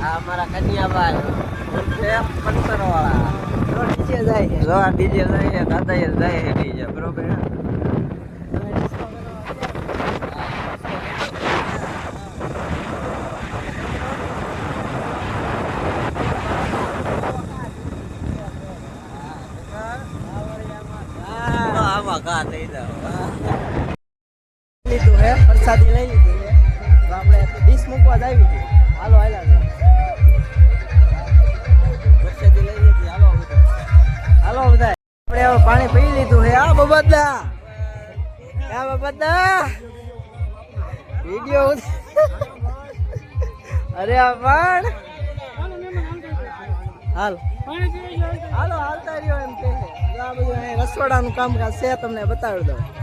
हमारा कन्याभाई पंचर वाला डीजे जाए दादा जाए डीजे बरोबर લીધું હે પ્રસાદી લઈ લીધી છે તો આપણે ડીશ મૂકવા જ આવી હતી હાલો હાલા પ્રસાદી લઈ લીધી હાલો બધા આપણે હવે પાણી પી લીધું હે આ બબદા વિડીયો અરે આ પણ હાલો હાલતા રહ્યો એમ કે આ બધું રસોડાનું કામકાજ છે તમને બતાવી દઉં